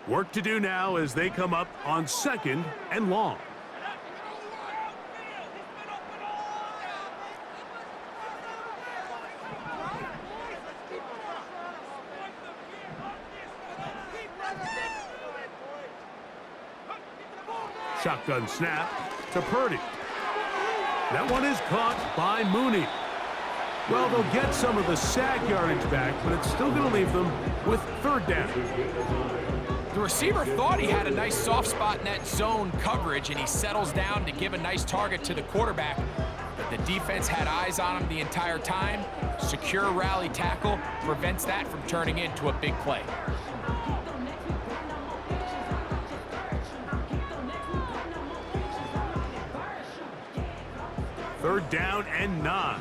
Work to do now as they come up on 2nd and long. Shotgun snap to Purdy. That one is caught by Mooney. Well, they'll get some of the sack yardage back, but it's still going to leave them with 3rd down. The receiver thought he had a nice soft spot in that zone coverage, and he settles down to give a nice target to the quarterback. But the defense had eyes on him the entire time. Secure rally tackle prevents that from turning into a big play. Third down and 9.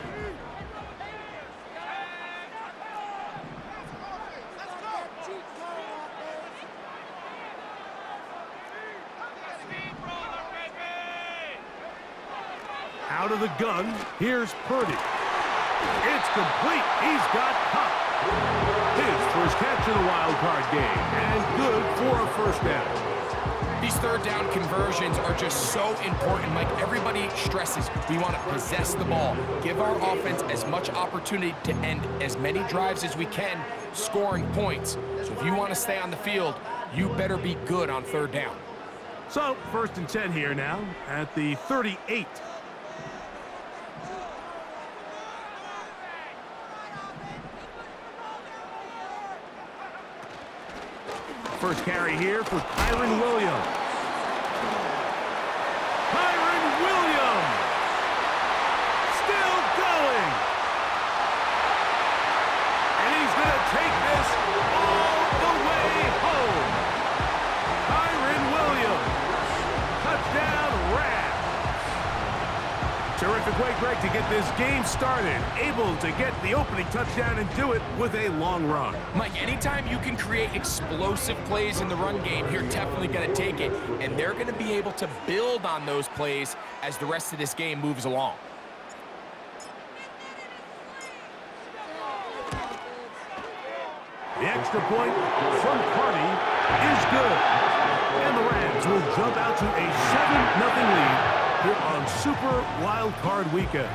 Out of the gun, here's Purdy. It's complete. He's got caught. His first catch in the wild card game, and good for a 1st down. These 3rd down conversions are just so important. Like everybody stresses, we want to possess the ball, give our offense as much opportunity to end as many drives as we can, scoring points. So if you want to stay on the field, you better be good on 3rd down. So 1st and 10 here now at the 38. First carry here for Kyren Williams. Kyren Williams still going. And he's going to take this all the way home. Kyren Williams. Touchdown, Rams. Terrific way, Greg, to get this game started. Able to get the opening touchdown and do it with a long run. Mike, anytime you can create explosive plays in the run game, you're definitely going to take it. And they're going to be able to build on those plays as the rest of this game moves along. The extra point from Carney is good. And the Rams will jump out to a 7-0 lead here on Super Wild Card Weekend.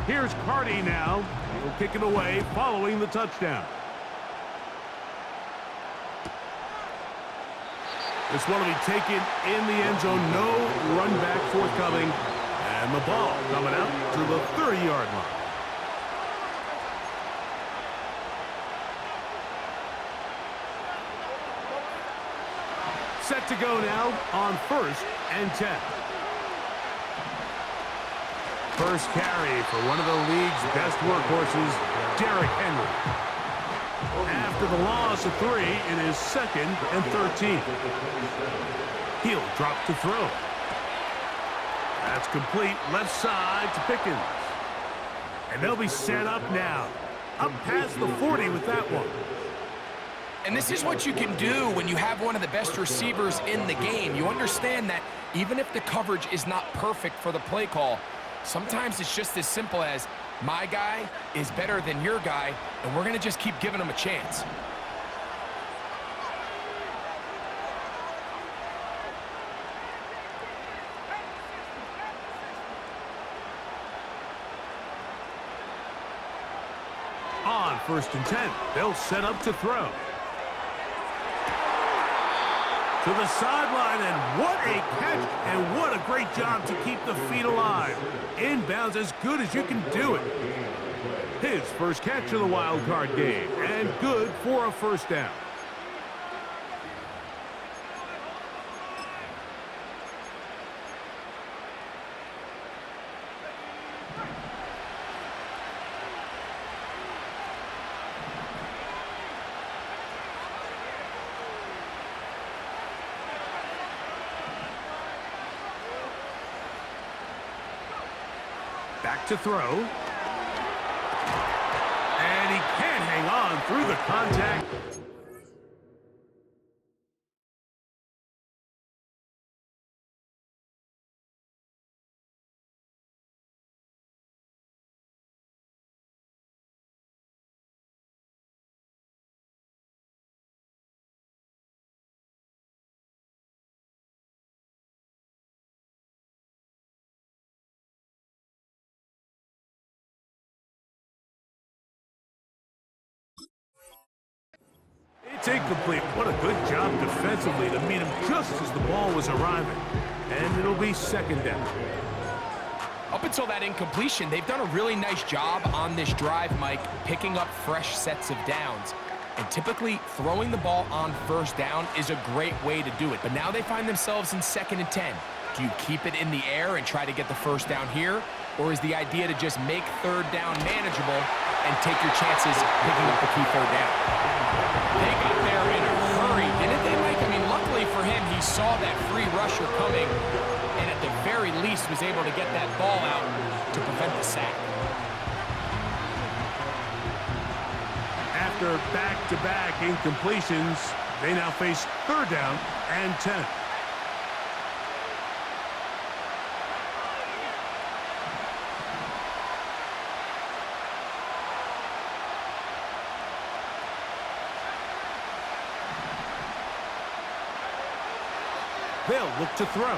Here's Carney now. He'll kick it away following the touchdown. This one will be taken in the end zone. No run back forthcoming. And the ball coming out to the 30-yard line. Set to go now on 1st and 10. First carry for one of the league's best workhorses, Derrick Henry. After the loss of 3, it is 2nd and 13. He'll drop to throw. That's complete left side to Pickens. And they'll be set up now. Up past the 40 with that one. And this is what you can do when you have one of the best receivers in the game. You understand that even if the coverage is not perfect for the play call, sometimes it's just as simple as my guy is better than your guy, and we're going to just keep giving him a chance. On 1st and 10, they'll set up to throw. To the sideline, and what a catch, and what a great job to keep the feet alive. Inbounds as good as you can do it. His first catch of the wild card game, and good for a 1st down. Back to throw. And he can't hang on through the contact. It's incomplete. What a good job defensively to meet him just as the ball was arriving. And it'll be second down. Up until that incompletion, they've done a really nice job on this drive, Mike, picking up fresh sets of downs. And typically, throwing the ball on first down is a great way to do it. But now they find themselves in 2nd and 10. Do you keep it in the air and try to get the first down here? Or is the idea to just make third down manageable and take your chances picking up the key third down? They got there in a hurry, didn't they, Mike? I mean, luckily for him, he saw that free rusher coming and at the very least was able to get that ball out to prevent the sack. After back-to-back incompletions, they now face third down and 10. They'll look to throw.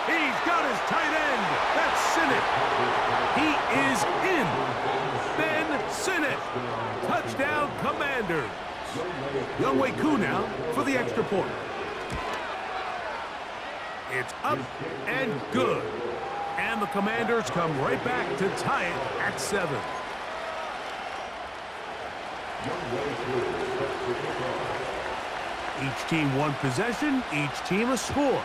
He's got his tight end. That's Sinnott. He is in. Ben Sinnott. Touchdown, Commanders. Younghoe Koo now for the extra point. It's up and good. And the Commanders come right back to tie it at 7. Each team one possession, each team a score.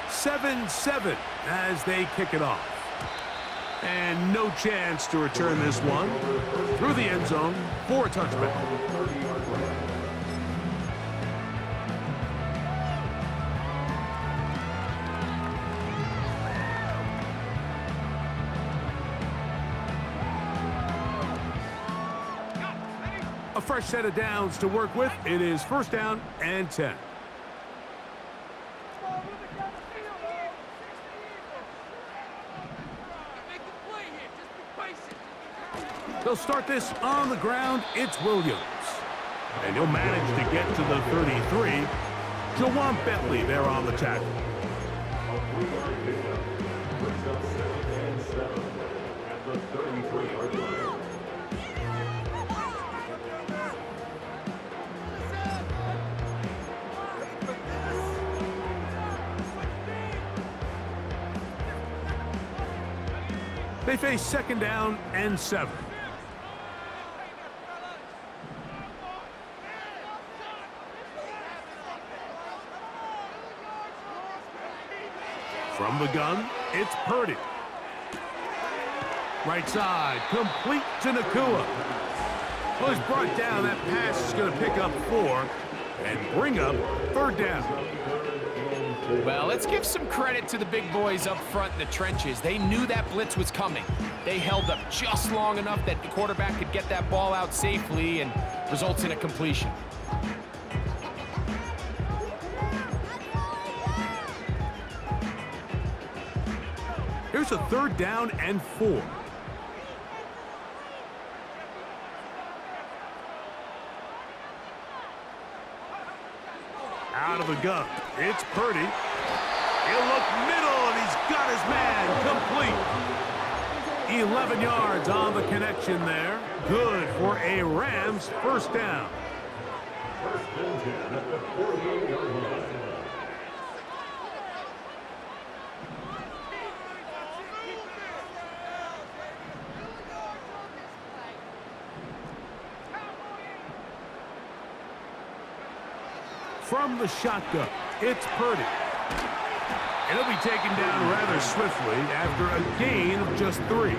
7-7 as they kick it off. And no chance to return this one through the end zone for a touchback. A fresh set of downs to work with. It is first down and 10. They'll start this on the ground. It's Williams. And he'll manage to get to the 33. Jawan Bentley there on the tackle. They face second down and 7. From the gun, it's Purdy. Right side, complete to Nakua. Well, he's brought down. That pass is going to pick up 4 and bring up third down. Well, let's give some credit to the big boys up front in the trenches. They knew that blitz was coming. They held up just long enough that the quarterback could get that ball out safely and results in a completion. Here's a third down and 4. Out of the gun, it's Purdy. He'll look middle, and he's got his man complete. 11 yards on the connection there. Good for a Rams first down. From the shotgun, it's Purdy. And he'll be taken down rather swiftly after a gain of just 3.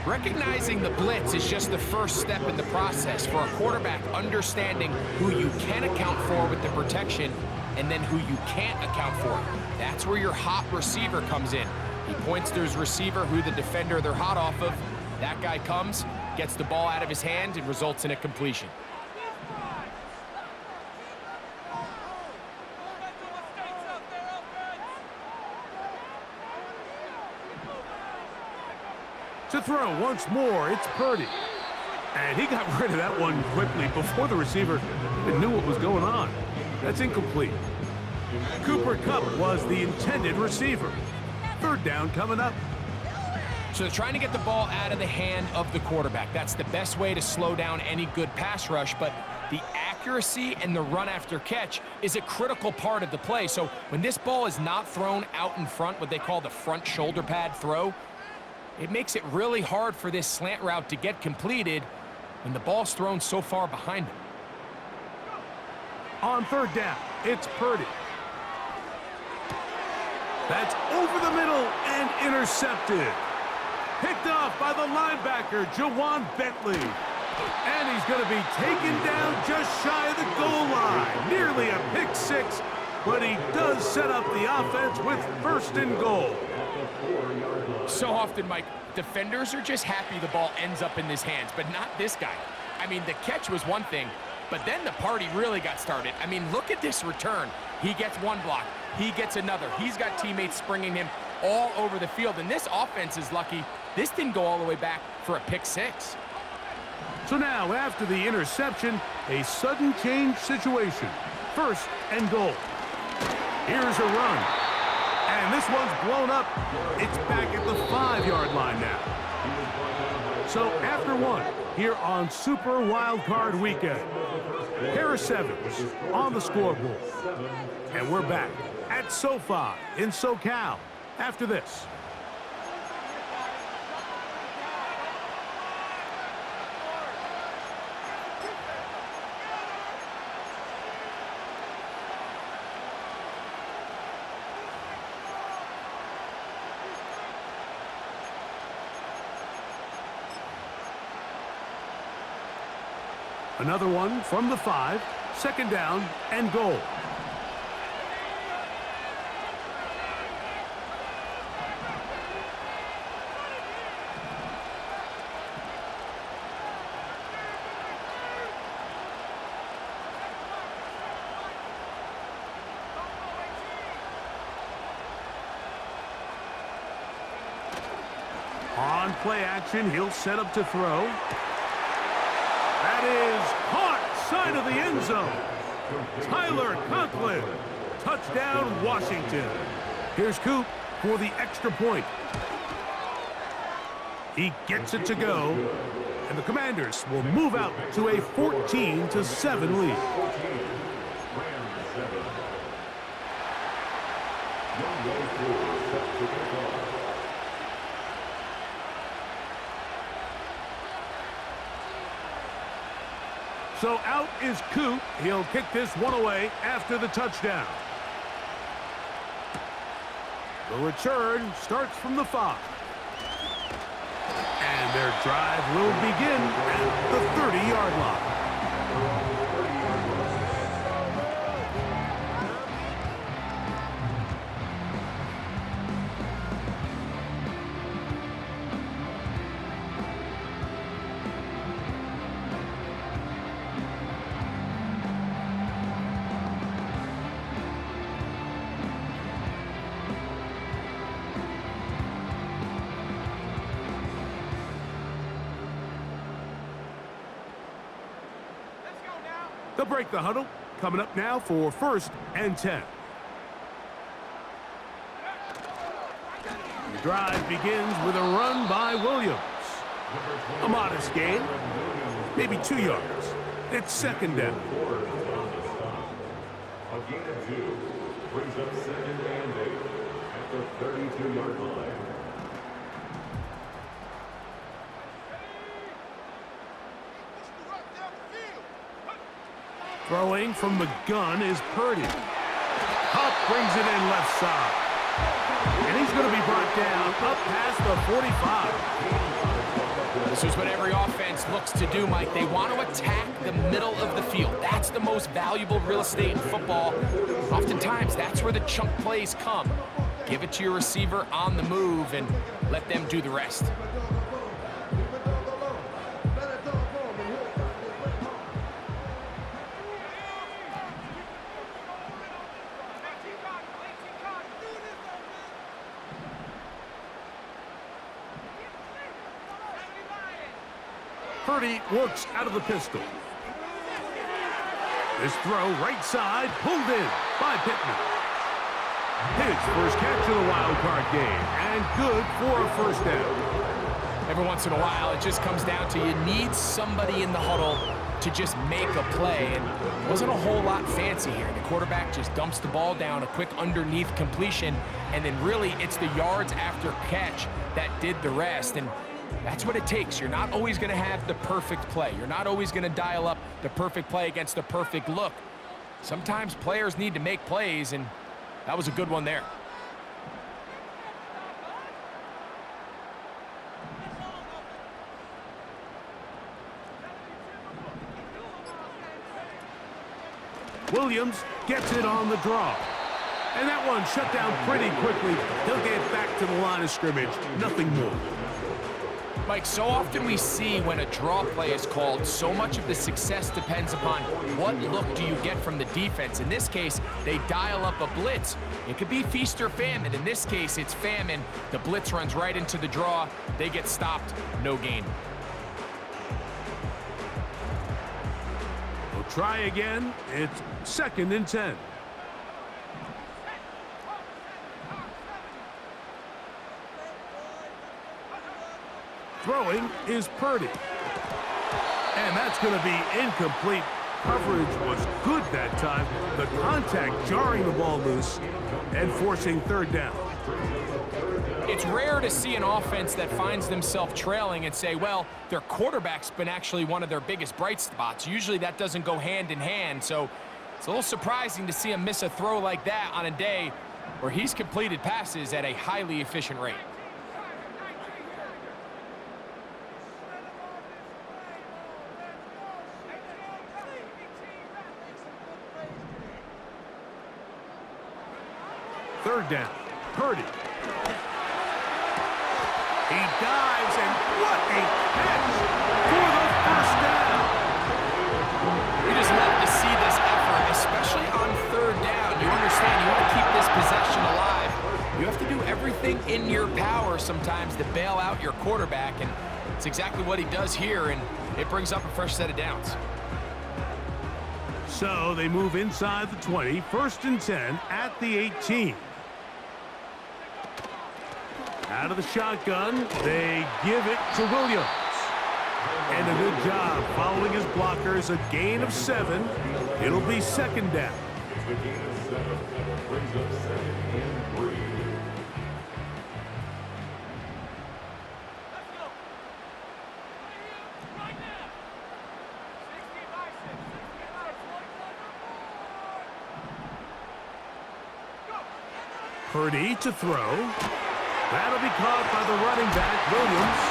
Recognizing the blitz is just the first step in the process for a quarterback understanding who you can account for with the protection and then who you can't account for. That's where your hot receiver comes in. He points to his receiver who the defender they're hot off of. That guy comes, gets the ball out of his hand, and results in a completion. To throw once more, it's Purdy. And he got rid of that one quickly before the receiver even knew what was going on. That's incomplete. Cooper Kupp was the intended receiver. Third down coming up. So they're trying to get the ball out of the hand of the quarterback. That's the best way to slow down any good pass rush, but the accuracy and the run after catch is a critical part of the play. So when this ball is not thrown out in front, what they call the front shoulder pad throw, it makes it really hard for this slant route to get completed when the ball's thrown so far behind him. On third down, it's Purdy. That's over the middle and intercepted. Picked off by the linebacker, Jawan Bentley. And he's going to be taken down just shy of the goal line. Nearly a pick six, but he does set up the offense with first and goal. So often, Mike, defenders are just happy the ball ends up in his hands, but not this guy. I mean, the catch was one thing, but then the party really got started. I mean, look at this return. He gets one block. He gets another. He's got teammates springing him all over the field, and this offense is lucky this didn't go all the way back for a pick six. So now, after the interception, a sudden change situation. First and goal. Here's a run. And this one's blown up. It's back at the 5-yard line now. So after one, here on Super Wild Card Weekend, Harris Evans on the scoreboard. And we're back at SoFi in SoCal after this. Another one from the 5, second down and goal. On play action, he'll set up to throw. That is caught, side of the end zone. Tyler Conklin, touchdown Washington. Here's Coop for the extra point. He gets it to go, and the Commanders will move out to a 14-7 lead. So out is Coop. He'll kick this one away after the touchdown. The return starts from the 5. And their drive will begin at the 30-yard line. They'll break the huddle. Coming up now for first and 10. The drive begins with a run by Williams. A modest gain, maybe 2 yards. It's second down. A gain of 2 brings up second and 8 at the 32-yard line. Throwing from the gun is Purdy. Hupp brings it in left side. And he's going to be brought down up past the 45. This is what every offense looks to do, Mike. They want to attack the middle of the field. That's the most valuable real estate in football. Oftentimes, that's where the chunk plays come. Give it to your receiver on the move and let them do the rest. Purdy works out of the pistol. This throw right side, pulled in by Pittman. His first catch of the wild card game, and good for a first down. Every once in a while, it just comes down to you need somebody in the huddle to just make a play, and it wasn't a whole lot fancy here. The quarterback just dumps the ball down, a quick underneath completion, and then really it's the yards after catch that did the rest, and that's what it takes. You're not always going to have the perfect play. You're not always going to dial up the perfect play against the perfect look. Sometimes players need to make plays, and that was a good one there. Williams gets it on the draw. And that one shut down pretty quickly. He'll get back to the line of scrimmage. Nothing more. Mike, so often we see when a draw play is called, so much of the success depends upon what look do you get from the defense. In this case, they dial up a blitz. It could be feast or famine. In this case, it's famine. The blitz runs right into the draw. They get stopped. No gain. We'll try again. It's 2nd and 10. Throwing is Purdy. And that's going to be incomplete. Coverage was good that time. The contact jarring the ball loose and forcing 3rd down. It's rare to see an offense that finds themselves trailing and say, well, their quarterback's been actually one of their biggest bright spots. Usually that doesn't go hand in hand, so it's a little surprising to see him miss a throw like that on a day where he's completed passes at a highly efficient rate. Third down. Purdy. He dives, and what a catch for the first down. We just love to see this effort, especially on 3rd down. You understand, you want to keep this possession alive. You have to do everything in your power sometimes to bail out your quarterback, and it's exactly what he does here, and it brings up a fresh set of downs. So they move inside the 20, 1st and 10 at the 18. Out of the shotgun, they give it to Williams. And a good job following his blockers, a gain of 7. It'll be 2nd down. The gain of 7 brings up 2nd and 3. Purdy to throw. That'll be caught by the running back, Williams.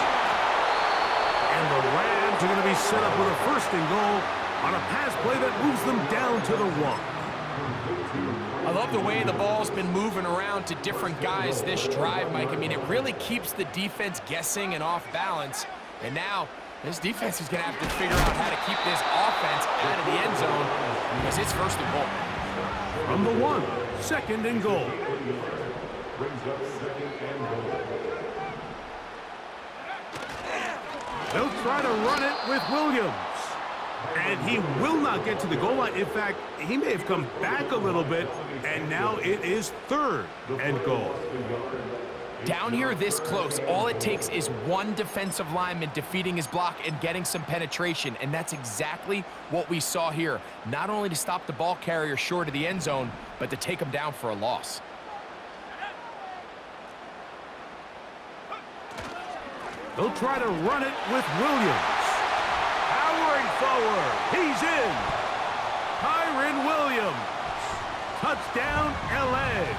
And the Rams are going to be set up with a 1st and goal on a pass play that moves them down to the 1. I love the way the ball's been moving around to different guys this drive, Mike. I mean, it really keeps the defense guessing and off balance. And now this defense is going to have to figure out how to keep this offense out of the end zone because it's 1st and goal. From the 1, 2nd and goal. Brings up 2nd and goal. They'll try to run it with Williams. And he will not get to the goal line. In fact, he may have come back a little bit, and now it is 3rd and goal. Down here this close, all it takes is one defensive lineman defeating his block and getting some penetration, and that's exactly what we saw here. Not only to stop the ball carrier short of the end zone, but to take him down for a loss. They'll try to run it with Williams. Powering forward. He's in. Kyren Williams. Touchdown, L.A.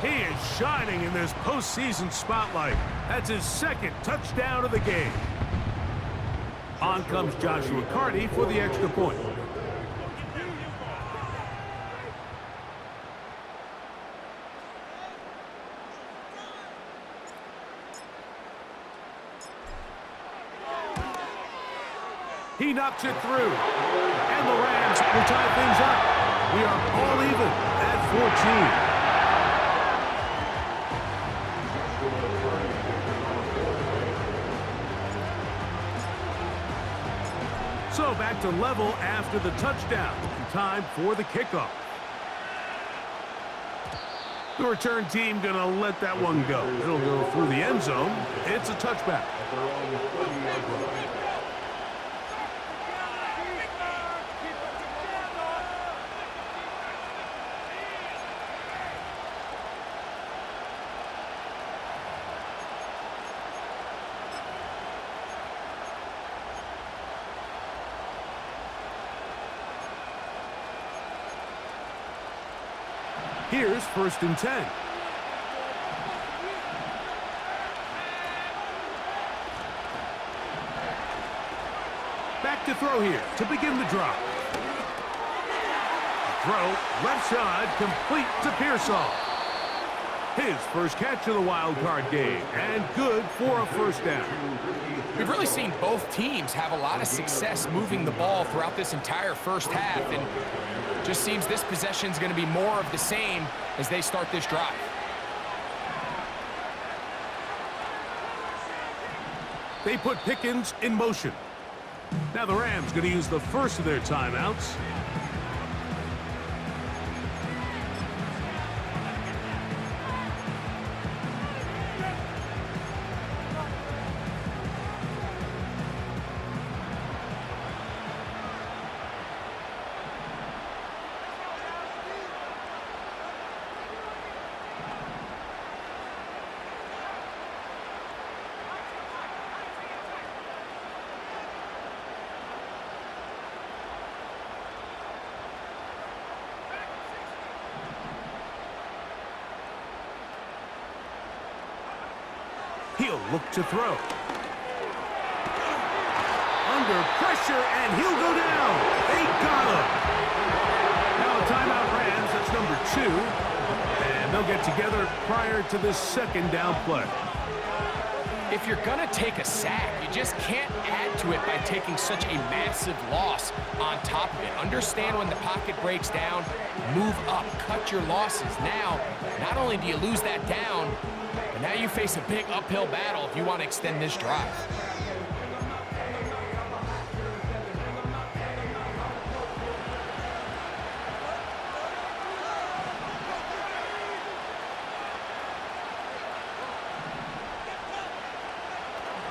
He is shining in this postseason spotlight. That's his 2nd touchdown of the game. On comes Joshua Carty for the extra point. He knocks it through. And the Rams will tie things up. We are all even at 14. So back to level after the touchdown. Time for the kickoff. The return team going to let that one go. It'll go through the end zone. It's a touchback. Here's 1st and 10. Back to throw here to begin the drive. Throw, left side, complete to Pearsall. His first catch of the wild card game, and good for a 1st down. We've really seen both teams have a lot of success moving the ball throughout this entire first half, and just seems this possession is going to be more of the same as they start this drive. They put Pickens in motion. Now the Rams going to use the first of their timeouts. He'll look to throw. Under pressure, and he'll go down. They got him. Now a timeout Rams, that's number 2. And they'll get together prior to this 2nd down play. If you're going to take a sack, you just can't add to it by taking such a massive loss on top of it. Understand when the pocket breaks down, move up, cut your losses. Now, not only do you lose that down, but now you face a big uphill battle if you want to extend this drive.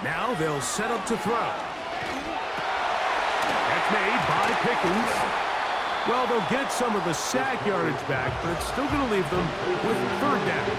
Now they'll set up to throw. That's made by Pickens. Well, they'll get some of the sack yardage back, but it's still going to leave them with 3rd down.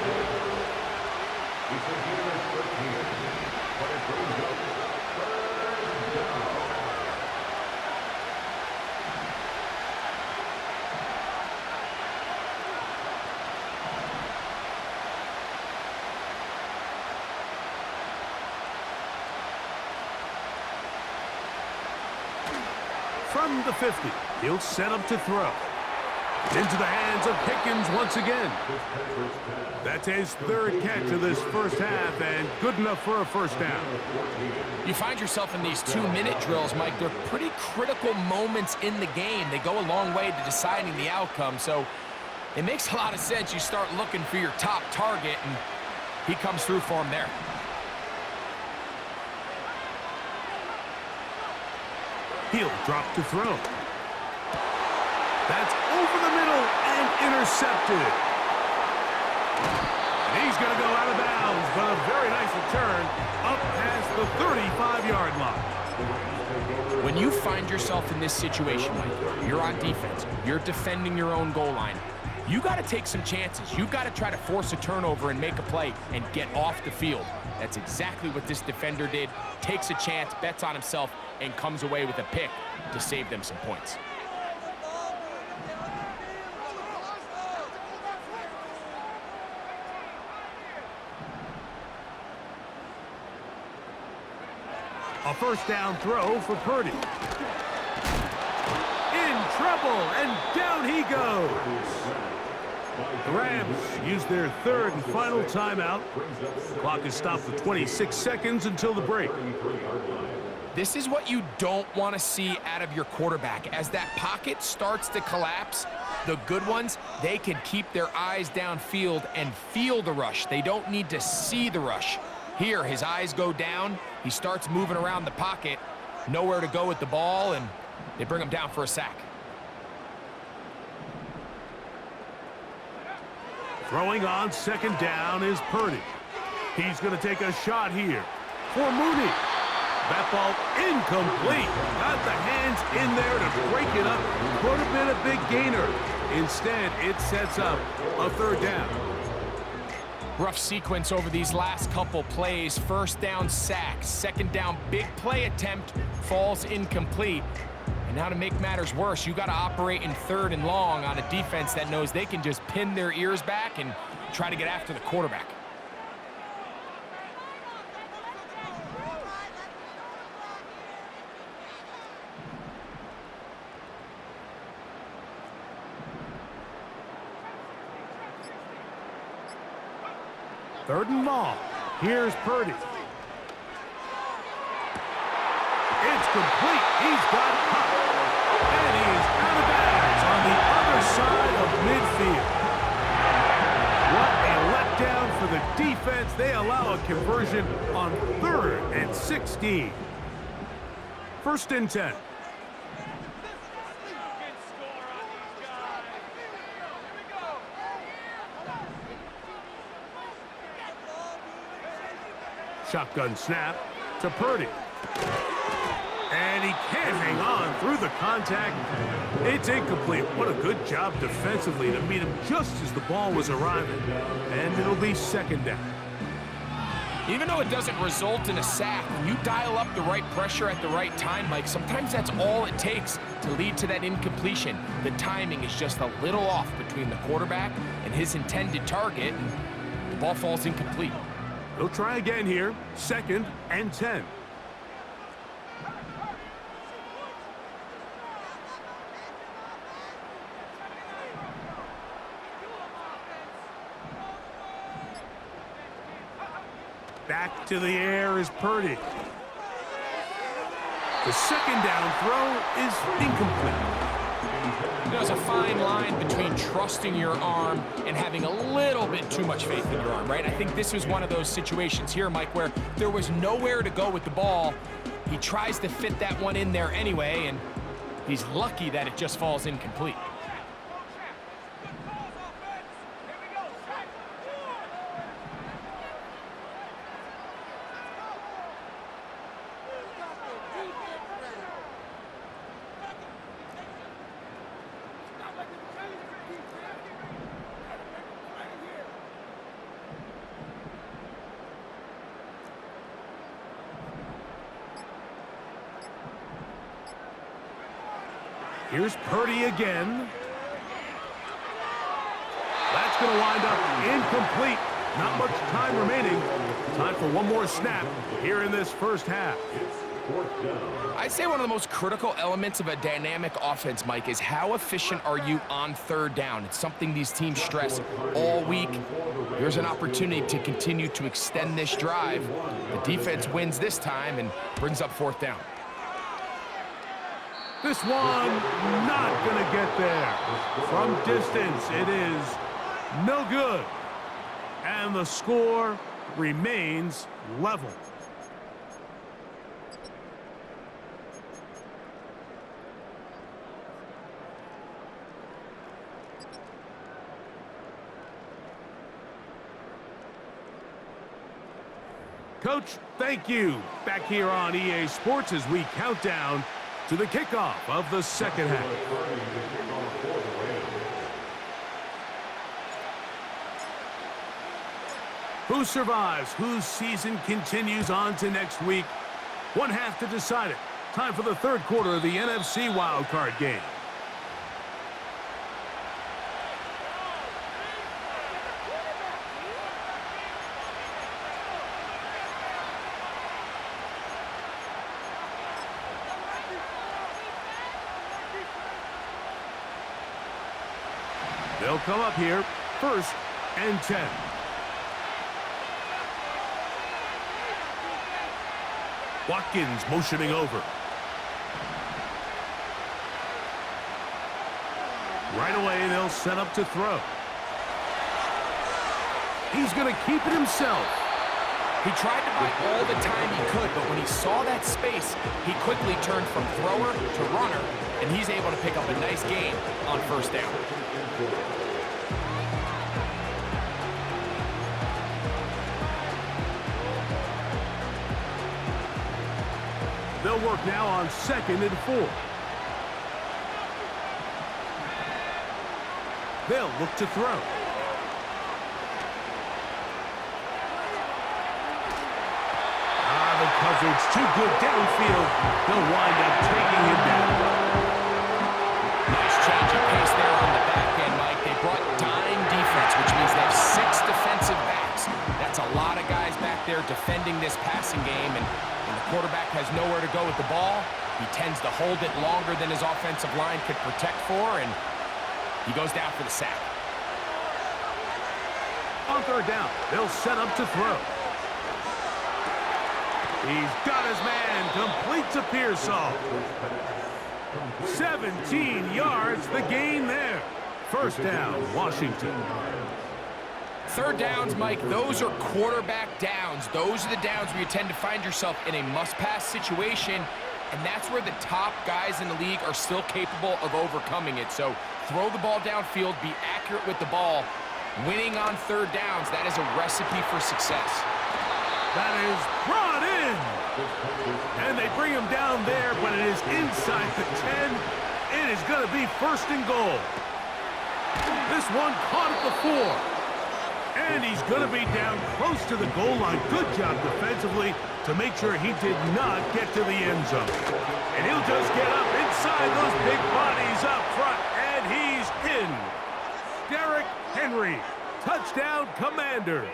From the 50, he'll set up to throw. Into the hands of Pickens once again. That's his 3rd catch of this first half, and good enough for a 1st down. You find yourself in these 2-minute drills, Mike. They're pretty critical moments in the game. They go a long way to deciding the outcome, so it makes a lot of sense. You start looking for your top target, and he comes through for him there. He'll drop to throw. That's over the middle and intercepted. And he's going to go out of bounds, but a very nice return up past the 35-yard line. When you find yourself in this situation, Mike, you're on defense, you're defending your own goal line, you got to take some chances. You've got to try to force a turnover and make a play and get off the field. That's exactly what this defender did. Takes a chance, bets on himself, and comes away with a pick to save them some points. A 1st down throw for Purdy. In trouble, and down he goes. The Rams use their 3rd and final timeout. The clock is stopped for 26 seconds until the break. This is what you don't want to see out of your quarterback. As that pocket starts to collapse, the good ones, they can keep their eyes downfield and feel the rush. They don't need to see the rush. Here, his eyes go down. He starts moving around the pocket, nowhere to go with the ball, and they bring him down for a sack. Throwing on second down is Purdy. He's going to take a shot here for Mooney. That ball incomplete. Got the hands in there to break it up. Could have been a big gainer. Instead, it sets up a third down. Rough sequence over these last couple plays. First down, sack. Second down, big play attempt, falls incomplete. And now to make matters worse, you got to operate in third and long on a defense that knows they can just pin their ears back and try to get after the quarterback. Third and long. Here's Purdy. It's complete. He's got caught. And he's out of bounds on the other side of midfield. What a letdown for the defense. They allow a conversion on 3rd and 16. 1st and 10. Shotgun snap to Purdy. And he can't hang on through the contact. It's incomplete. What a good job defensively to meet him just as the ball was arriving. And it'll be second down. Even though it doesn't result in a sack, when you dial up the right pressure at the right time, Mike, sometimes that's all it takes to lead to that incompletion. The timing is just a little off between the quarterback and his intended target, and the ball falls incomplete. He'll try again here. 2nd and 10. Back to the air is Purdy. The second down throw is incomplete. There's a fine line between trusting your arm and having a little bit too much faith in your arm, right? I think this was one of those situations here, Mike, where there was nowhere to go with the ball. He tries to fit that one in there anyway, and he's lucky that it just falls incomplete. Here's Purdy again. That's going to wind up incomplete. Not much time remaining. Time for one more snap here in this first half. I'd say one of the most critical elements of a dynamic offense, Mike, is how efficient are you on 3rd down. It's something these teams stress all week. Here's an opportunity to continue to extend this drive. The defense wins this time and brings up 4th down. This one not going to get there. From distance, it is no good. And the score remains level. Coach, thank you. Back here on EA Sports as we count down to the kickoff of the second half. Who survives? Whose season continues on to next week? One half to decide it. Time for the 3rd quarter of the NFC wildcard game. They'll come up here, 1st and 10. Watkins motioning over. Right away, they'll set up to throw. He's going to keep it himself. He tried to buy all the time he could, but when he saw that space, he quickly turned from thrower to runner, and he's able to pick up a nice gain on 1st down. They'll work now on 2nd and 4. They'll look to throw. The coverage too good downfield. They'll wind up taking him down. Nice change of pace there on the back end, Mike. They brought dime defense, which means they have 6 defensive backs. That's a lot of guys back there defending this passing game, and when the quarterback has nowhere to go with the ball, he tends to hold it longer than his offensive line could protect for, and he goes down for the sack. On 3rd down, they'll set up to throw. He's got his man, completes a Pearsall. 17 yards, the gain there. 1st down, Washington. 3rd downs, Mike, those are quarterback downs. Those are the downs where you tend to find yourself in a must-pass situation, and that's where the top guys in the league are still capable of overcoming it. So throw the ball downfield, be accurate with the ball. Winning on 3rd downs, that is a recipe for success. That is brought in. And they bring him down there, but it is inside the 10. It is going to be 1st and goal. This one caught at the 4. And he's going to be down close to the goal line. Good job defensively to make sure he did not get to the end zone. And he'll just get up inside those big bodies up front. And he's in. Derrick Henry, touchdown Commanders.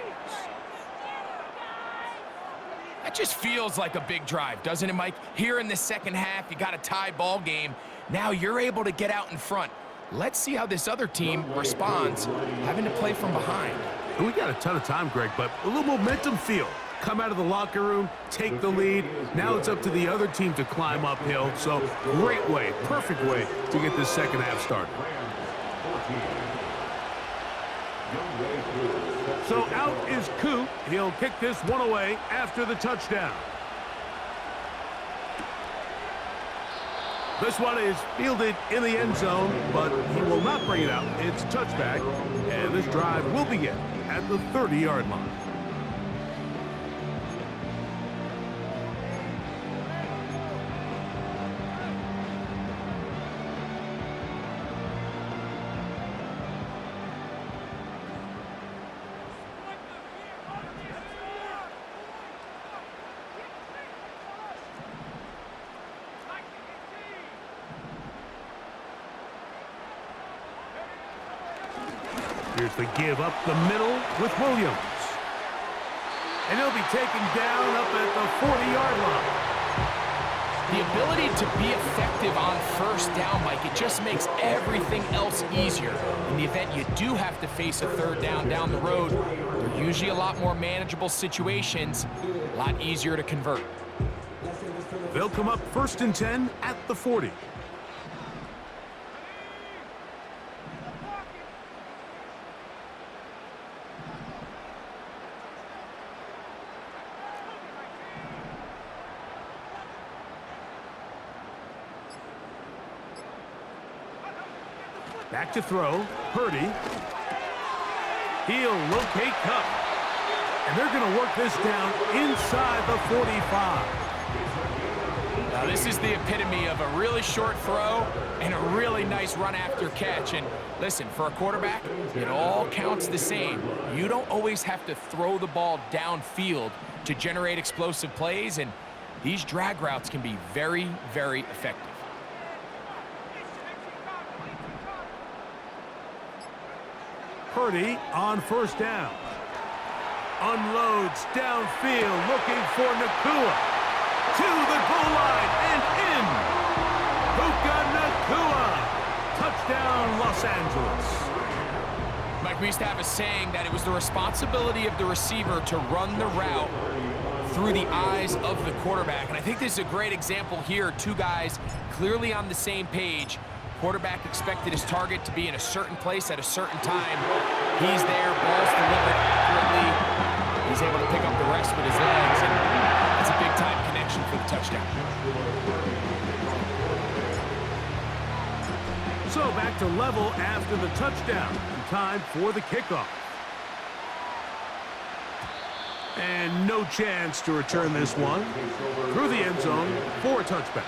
That just feels like a big drive, doesn't it, Mike? Here in the 2nd half, you got a tie ball game. Now you're able to get out in front. Let's see how this other team responds, having to play from behind. We got a ton of time, Greg, but a little momentum feel. Come out of the locker room, take the lead. Now it's up to the other team to climb uphill. So great way, perfect way to get this 2nd half started. So out is Coop. He'll kick this one away after the touchdown. This one is fielded in the end zone, but he will not bring it out. It's touchback, and this drive will begin at the 30-yard line. Here's the give up the middle with Williams. And he'll be taken down up at the 40-yard line. The ability to be effective on 1st down, Mike, it just makes everything else easier. In the event you do have to face a 3rd down the road, they're usually a lot more manageable situations, a lot easier to convert. They'll come up 1st and 10 at the 40. Back to throw, Purdy. He'll locate Cup. And they're going to work this down inside the 45. Now this is the epitome of a really short throw and a really nice run after catch. And listen, for a quarterback, it all counts the same. You don't always have to throw the ball downfield to generate explosive plays, and these drag routes can be very, very effective. Purdy on 1st down. Unloads downfield, looking for Nakua. To the goal line and in. Puka Nakua. Touchdown, Los Angeles. Mike, we used to have a saying that it was the responsibility of the receiver to run the route through the eyes of the quarterback. And I think this is a great example here. 2 guys clearly on the same page. Quarterback expected his target to be in a certain place at a certain time. He's there, ball's delivered accurately. He's able to pick up the rest with his legs, and that's a big-time connection for the touchdown. So back to level after the touchdown. Time for the kickoff. And no chance to return this one through the end zone for a touchback.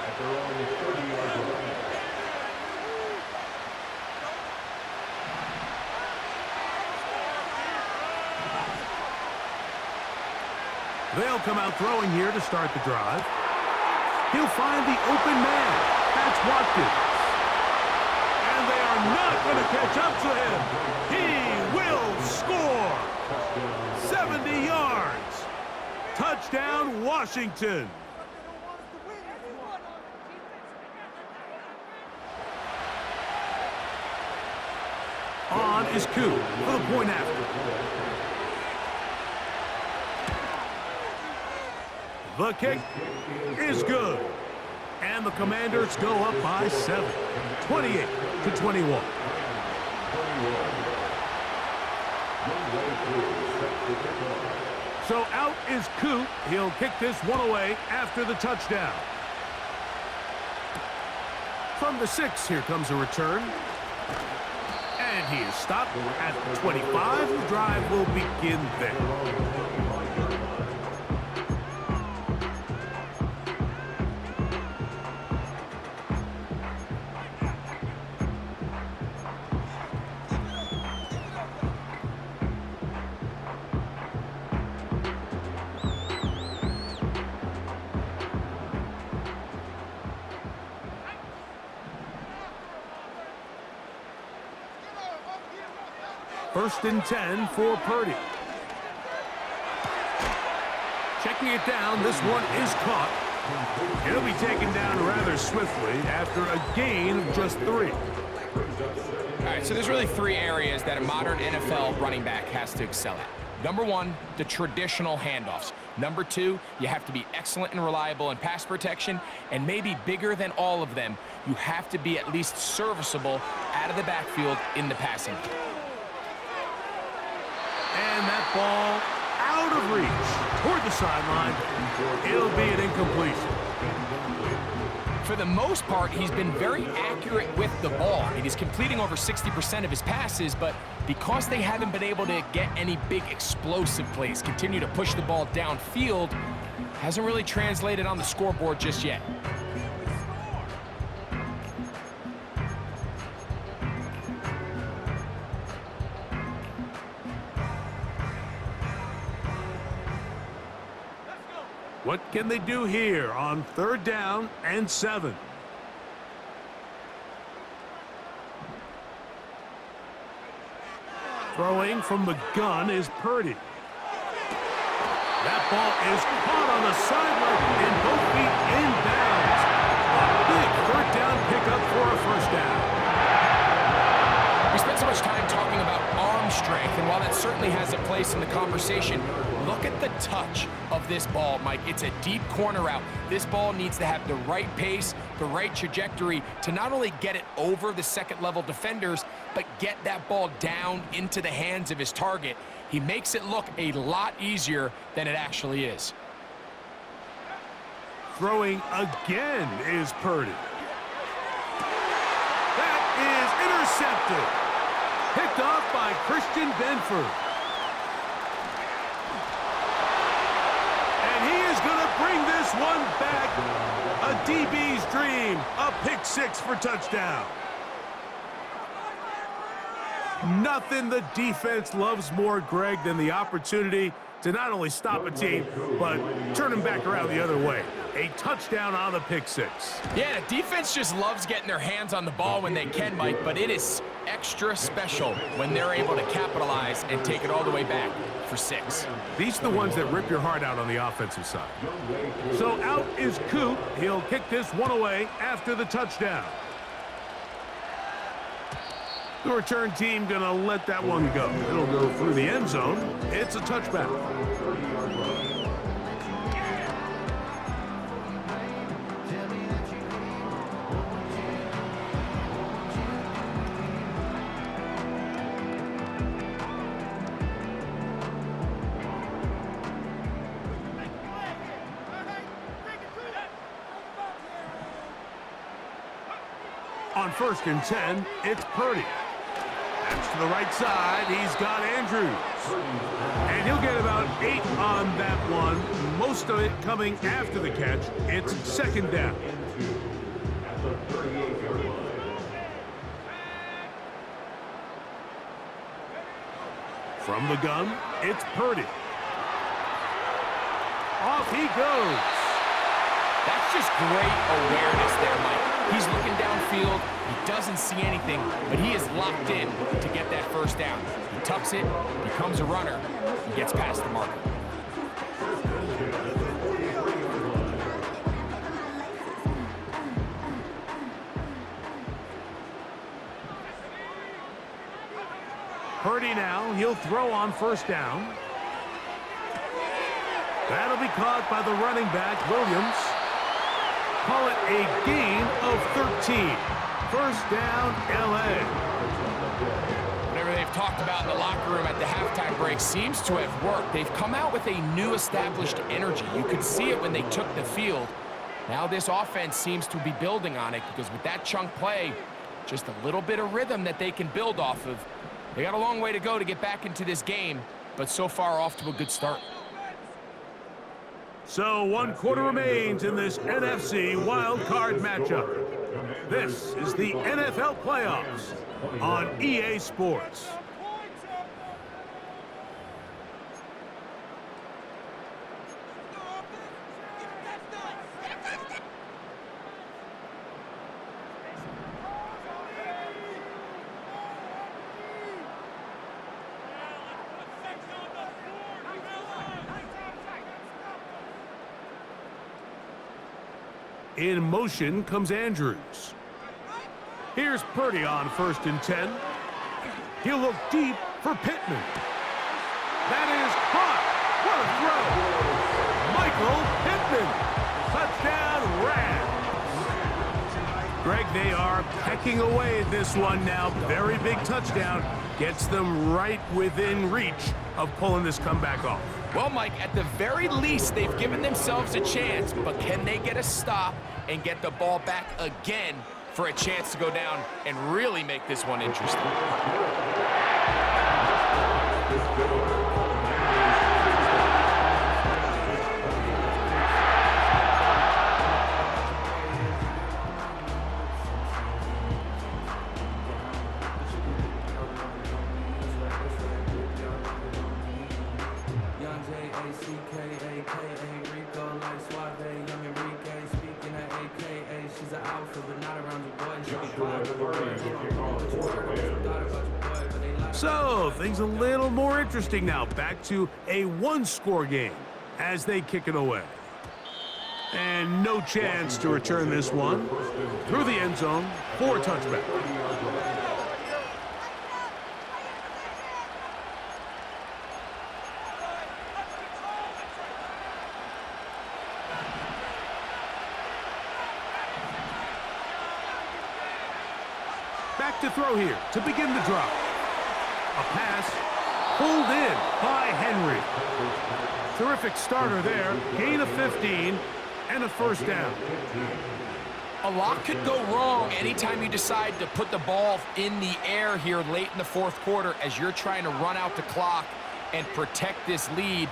They'll come out throwing here to start the drive. He'll find the open man. That's Watkins. And they are not going to catch up to him. He will score. 70 yards. Touchdown, Washington. On is Coop for the point after. The kick is good. And the Commanders go up by 7, 28-21. So out is Coop. He'll kick this one away after the touchdown. From the 6, here comes a return. And he is stopped at the 25. The drive will begin there. First and 10 for Purdy. Checking it down, this one is caught. He'll be taken down rather swiftly after a gain of just 3. All right, so there's really 3 areas that a modern NFL running back has to excel at. Number 1, the traditional handoffs. Number 2, you have to be excellent and reliable in pass protection. And maybe bigger than all of them, you have to be at least serviceable out of the backfield in the passing game. And that ball out of reach toward the sideline. It'll be an incompletion. For the most part, he's been very accurate with the ball. I mean, he's completing over 60% of his passes, but because they haven't been able to get any big explosive plays, continue to push the ball downfield, hasn't really translated on the scoreboard just yet. What can they do here on 3rd down and 7? Throwing from the gun is Purdy. That ball is caught on the sideline and both feet inbounds. A big 3rd down pickup for a 1st down. We spent so much time talking about arm strength, and while that certainly has a place in the conversation, look at the touch of this ball, Mike. It's a deep corner route. This ball needs to have the right pace, the right trajectory to not only get it over the second-level defenders, but get that ball down into the hands of his target. He makes it look a lot easier than it actually is. Throwing again is Purdy. That is intercepted. Picked off by Christian Benford. And he is going to bring this one back. A DB's dream. A pick 6 for touchdown. Nothing the defense loves more, Greg, than the opportunity to not only stop a team, but turn them back around the other way. A touchdown on the pick 6. Yeah, the defense just loves getting their hands on the ball when they can, Mike, but it is extra special when they're able to capitalize and take it all the way back for 6. These are the ones that rip your heart out on the offensive side. So out is Coop. He'll kick this one away after the touchdown. The return team going to let that one go. It'll go through the end zone. It's a touchback. On 1st and 10, it's Purdy. That's to the right side. He's got Andrews. And he'll get about 8 on that one. Most of it coming after the catch. It's second down. At the 38-yard line. From the gun, it's Purdy. Off he goes. That's just great awareness there, Mike. He's looking downfield. He doesn't see anything, but he is locked in to get that first down. He tucks it, becomes a runner, and gets past the marker. Purdy now, he'll throw on first down. That'll be caught by the running back, Williams. Call it a gain of 13. First down, L.A. Whatever they've talked about in the locker room at the halftime break seems to have worked. They've come out with a new established energy. You could see it when they took the field. Now this offense seems to be building on it because with that chunk play, just a little bit of rhythm that they can build off of. They got a long way to go to get back into this game, but so far off to a good start. So 1 quarter remains in this NFC wild card matchup. This is the NFL playoffs on EA Sports. In motion comes Andrews. Here's Purdy on 1st and 10. He'll look deep for Pittman. That is caught. What a throw. Michael Pittman. Touchdown, Rams. Greg, they are pecking away at this one now. Very big touchdown. Gets them right within reach of pulling this comeback off. Well, Mike, at the very least, they've given themselves a chance, but can they get a stop and get the ball back again for a chance to go down and really make this one interesting? So, things a little more interesting now. Back to a one-score game as they kick it away. And no chance to return this one. Through the end zone for a touchback. Back to throw here to begin the drive. A pass pulled in by Henry. Terrific starter there. Gain of 15 and a first down. A lot could go wrong anytime you decide to put the ball in the air here late in the fourth quarter as you're trying to run out the clock and protect this lead.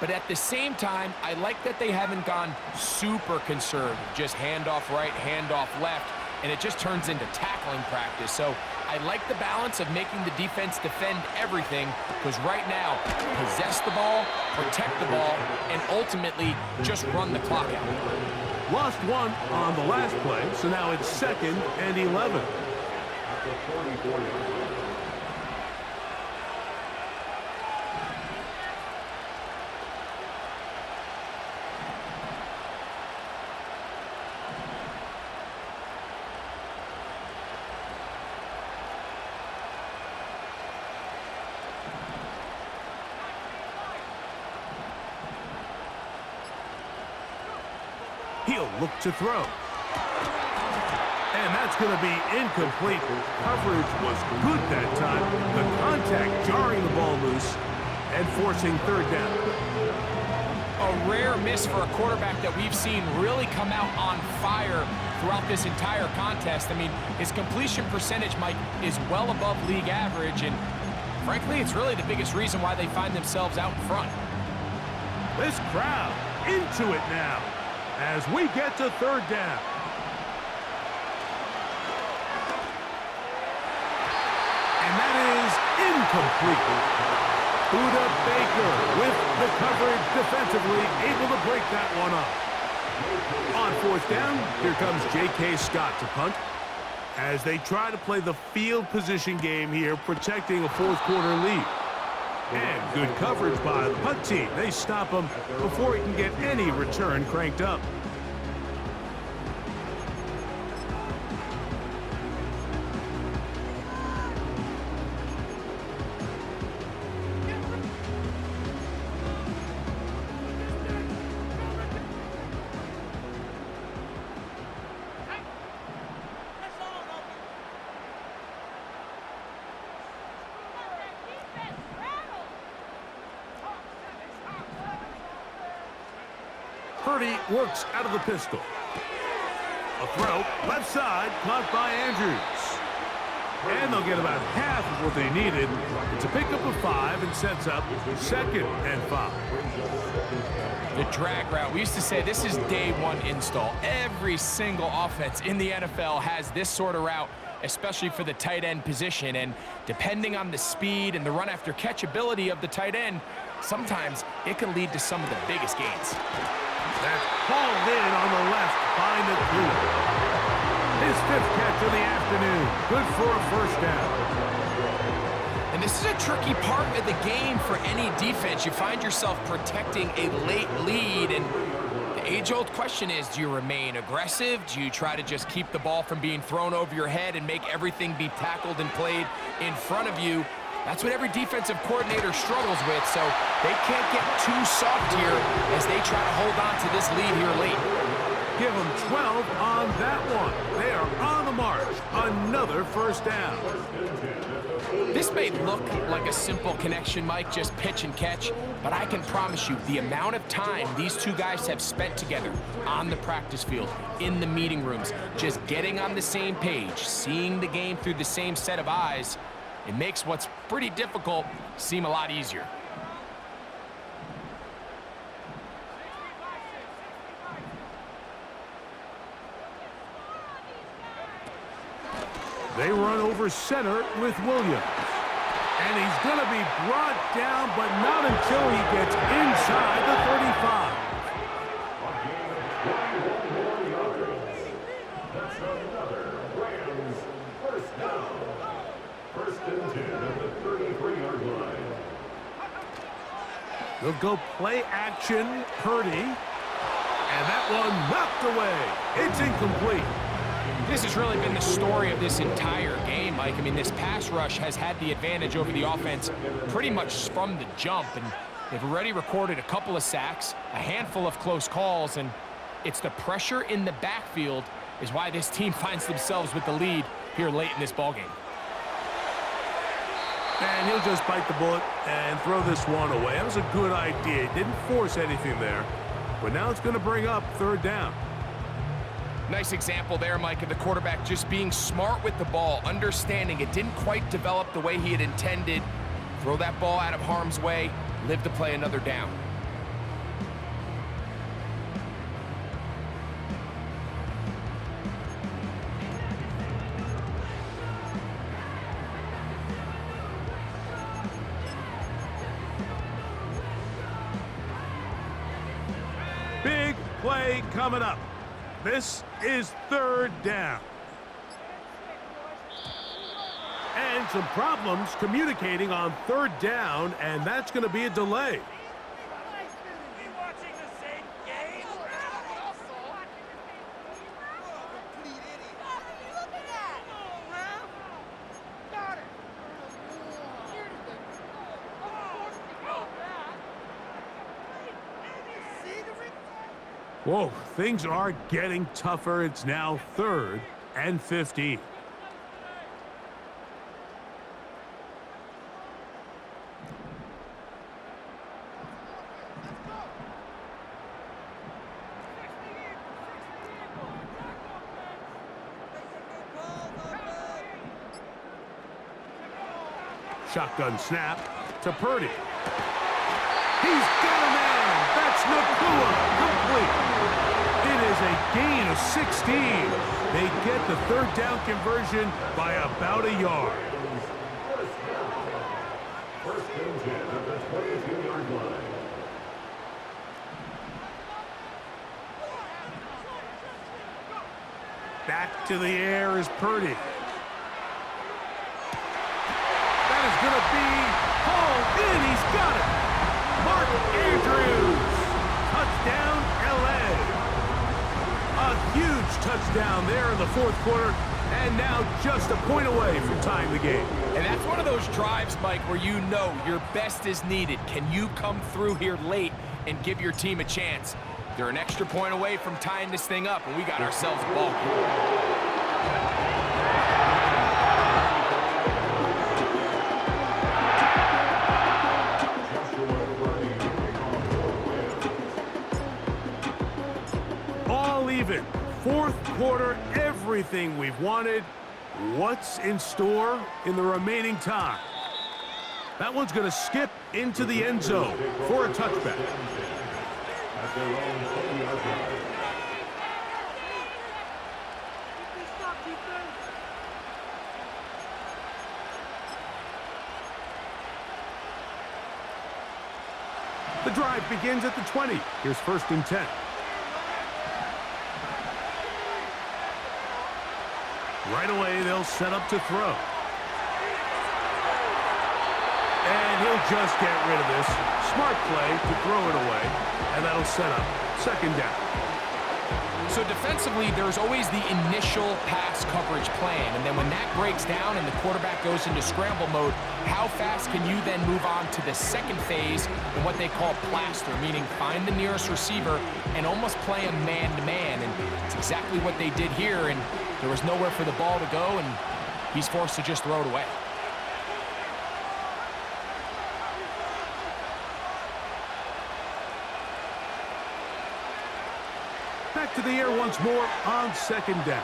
But at the same time, I like that they haven't gone super conservative. Just handoff right, handoff left, and it just turns into tackling practice. So I like the balance of making the defense defend everything because right now, possess the ball, protect the ball, and ultimately just run the clock out. Lost one on the last play, so now it's 2nd and 11. He'll look to throw. And that's going to be incomplete. Coverage was good that time. The contact jarring the ball loose and forcing third down. A rare miss for a quarterback that we've seen really come out on fire throughout this entire contest. I mean, his completion percentage, Mike, is well above league average, and frankly, it's really the biggest reason why they find themselves out in front. This crowd into it now as we get to third down. And that is incomplete. Buda Baker with the coverage defensively, able to break that one up. On fourth down, here comes J.K. Scott to punt as they try to play the field position game here, protecting a fourth-quarter lead. And good coverage by the punt team. They stop him before he can get any return cranked up. Purdy works out of the pistol. A throw, left side, caught by Andrews. And they'll get about half of what they needed. It's a pickup of 5 and sets up 2nd and 5. The drag route. We used to say this is day one install. Every single offense in the NFL has this sort of route, especially for the tight end position. And depending on the speed and the run after catch ability of the tight end, sometimes it can lead to some of the biggest gains. That's hauled in on the left by Nakuda. His 5th catch of the afternoon. Good for a first down. And this is a tricky part of the game for any defense. You find yourself protecting a late lead, and the age-old question is, do you remain aggressive? Do you try to just keep the ball from being thrown over your head and make everything be tackled and played in front of you? That's what every defensive coordinator struggles with, so they can't get too soft here as they try to hold on to this lead here late. Give them 12 on that one. They are on the march. Another first down. This may look like a simple connection, Mike, just pitch and catch, but I can promise you the amount of time these two guys have spent together on the practice field, in the meeting rooms, just getting on the same page, seeing the game through the same set of eyes, it makes what's pretty difficult seem a lot easier. They run over center with Williams. And he's going to be brought down, but not until he gets inside the 35. That's another Rams first down. First and 10 at the 33-yard line. They'll go play action, Purdy. And that one knocked away. It's incomplete. This has really been the story of this entire game, Mike. I mean, this pass rush has had the advantage over the offense pretty much from the jump, and they've already recorded a couple of sacks, a handful of close calls, and it's the pressure in the backfield is why this team finds themselves with the lead here late in this ballgame. And he'll just bite the bullet and throw this one away. That was a good idea. He didn't force anything there, but now it's going to bring up third down. Nice example there, Mike, of the quarterback just being smart with the ball, understanding it didn't quite develop the way he had intended. Throw that ball out of harm's way, live to play another down. Big play coming up. This is third down. And some problems communicating on third down, and that's going to be a delay. Whoa, things are getting tougher. It's now 3rd and 15. Shotgun snap to Purdy. He's got a man. That's Nakua. Complete. It is a gain of 16. They get the third down conversion by about a yard. First and 10 at the 22-yard line. Back to the air is Purdy. That is going to be hauled in. He's got it. Mark Andrews. Touchdown, L.A. A huge touchdown there in the fourth quarter, and now just a point away from tying the game. And that's one of those drives, Mike, where you know your best is needed. Can you come through here late and give your team a chance? They're an extra point away from tying this thing up, and we got ourselves a ball game. All even. Fourth quarter, everything we've wanted. What's in store in the remaining time? That one's going to skip into the end zone for a touchback. At their own 20-yard line. The drive begins at the 20. Here's first and 10. Right away, they'll set up to throw. And he'll just get rid of this. Smart play to throw it away. And that'll set up second down. So defensively, there's always the initial pass coverage plan. And then when that breaks down and the quarterback goes into scramble mode, how fast can you then move on to the second phase in what they call plaster, meaning find the nearest receiver and almost play a man-to-man. And it's exactly what they did here. And there was nowhere for the ball to go, and he's forced to just throw it away. Back to the air once more on second down.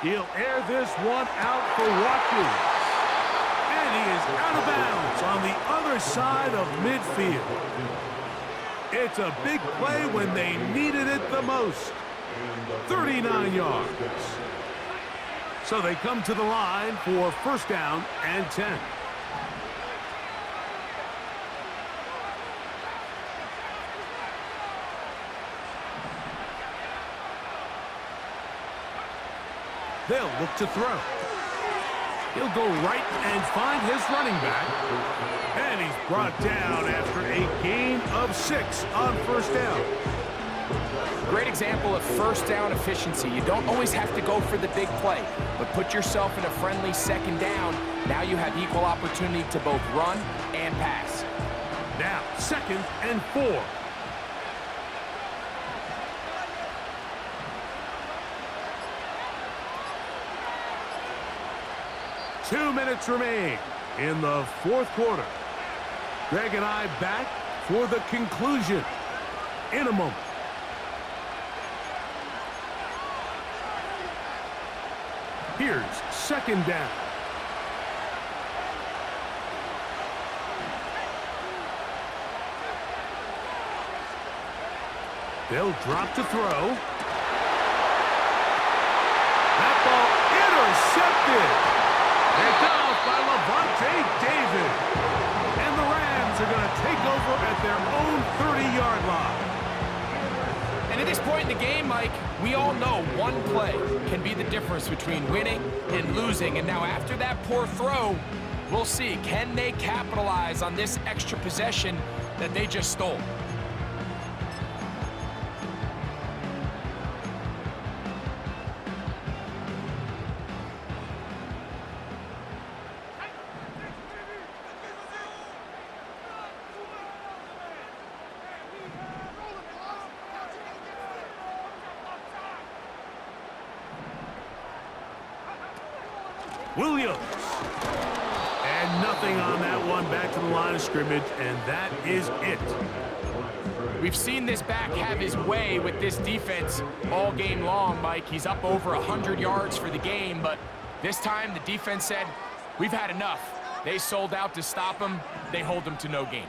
He'll air this one out for Watkins. And he is out of bounds on the other side of midfield. It's a big play when they needed it the most. 39 yards. So they come to the line for first down and 10. They'll look to throw. He'll go right and find his running back. And he's brought down after a gain of 6 on first down. Great example of first down efficiency. You don't always have to go for the big play, but put yourself in a friendly second down. Now you have equal opportunity to both run and pass. Now, second and 4. Two minutes remain in the fourth quarter. Greg and I back for the conclusion in a moment. Here's second down. They'll drop to throw. That ball intercepted. Picked off by Levante David. And the Rams are going to take over at their own 30-yard line. And at this point in the game, Mike, we all know one play can be the difference between winning and losing. And now after that poor throw, we'll see, can they capitalize on this extra possession that they just stole? Williams. And nothing on that one. Back to the line of scrimmage, and that is it. We've seen this back have his way with this defense all game long, Mike. He's up over 100 yards for the game, but this time the defense said, we've had enough. They sold out to stop him. They hold him to no gain.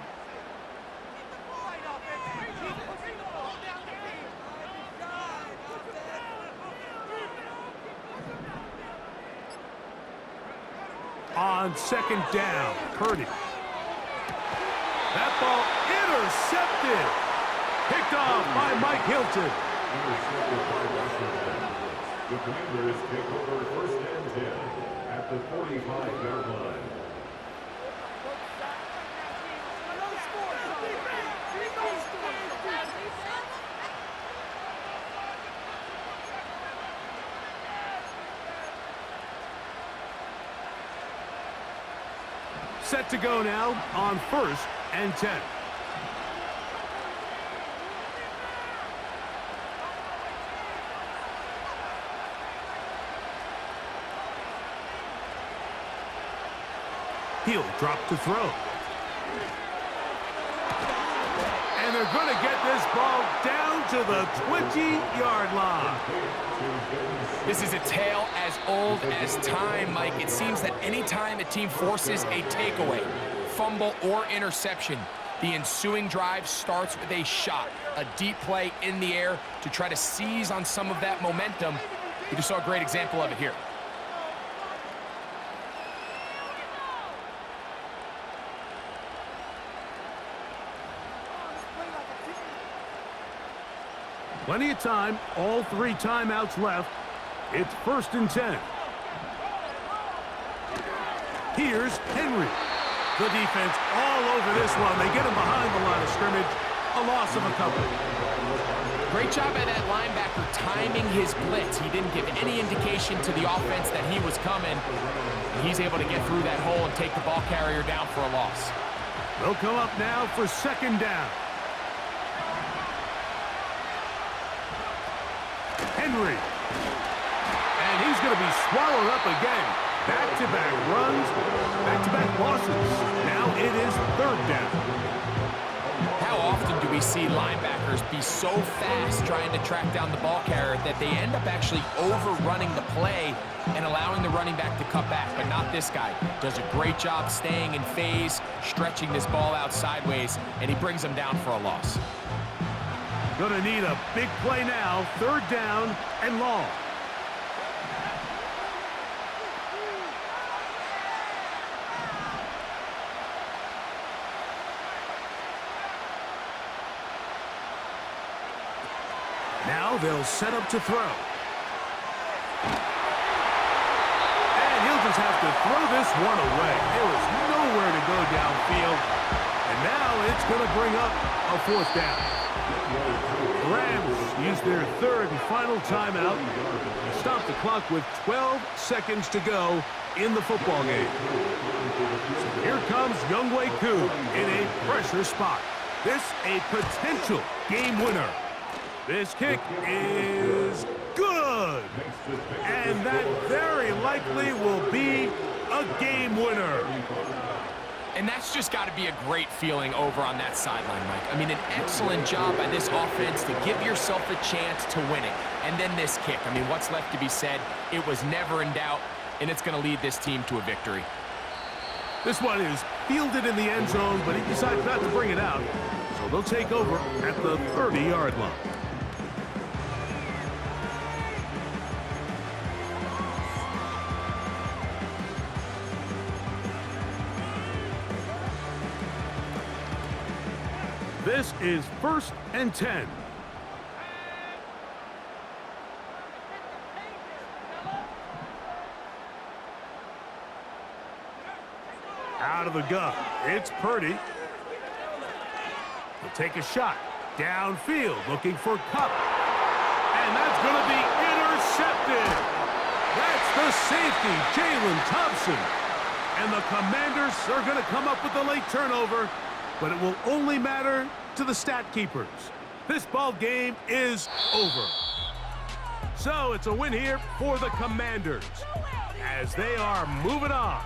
On second down, Purdy. That ball intercepted. Picked off by Mike Hilton. Intercepted by Washington. The Commanders take over 1st and 10 at the 45-yard line. Set to go now on 1st and 10. He'll drop to throw. And they're going to get this ball down to the 20-yard line. This is a tale as old as time, Mike. It seems that anytime a team forces a takeaway, fumble, or interception, the ensuing drive starts with a shot, a deep play in the air to try to seize on some of that momentum. We just saw a great example of it here. Plenty of time, all 3 timeouts left. It's 1st and 10. Here's Henry. The defense all over this one. They get him behind the line of scrimmage. A loss of a couple. Great job by that linebacker timing his blitz. He didn't give any indication to the offense that he was coming. He's able to get through that hole and take the ball carrier down for a loss. They'll come up now for 2nd down. Henry. And he's going to be swallowed up again. Back-to-back runs, back-to-back losses. Now it is 3rd down. How often do we see linebackers be so fast trying to track down the ball carrier that they end up actually overrunning the play and allowing the running back to cut back? But not this guy. Does a great job staying in phase, stretching this ball out sideways, and he brings him down for a loss. Gonna need a big play now. 3rd down and long. Now they'll set up to throw. And he'll just have to throw this one away. There is nowhere to go downfield. And now it's going to bring up a 4th down. The Rams use their 3rd and final timeout to stop the clock with 12 seconds to go in the football game. So here comes Younghoe Koo in a pressure spot. This a potential game winner. This kick is good. And that very likely will be a game winner. And that's just got to be a great feeling over on that sideline, Mike. I mean, an excellent job by this offense to give yourself a chance to win it. And then this kick. I mean, what's left to be said? It was never in doubt, and it's going to lead this team to a victory. This one is fielded in the end zone, but he decides not to bring it out. So they'll take over at the 30-yard line. This is 1st and 10. Out of the gun. It's Purdy. He'll take a shot. Downfield, looking for Kupp. And that's going to be intercepted. That's the safety, Jalen Thompson. And the Commanders are going to come up with a late turnover, but it will only matter to the stat keepers. This ball game is over. So it's a win here for the Commanders as they are moving on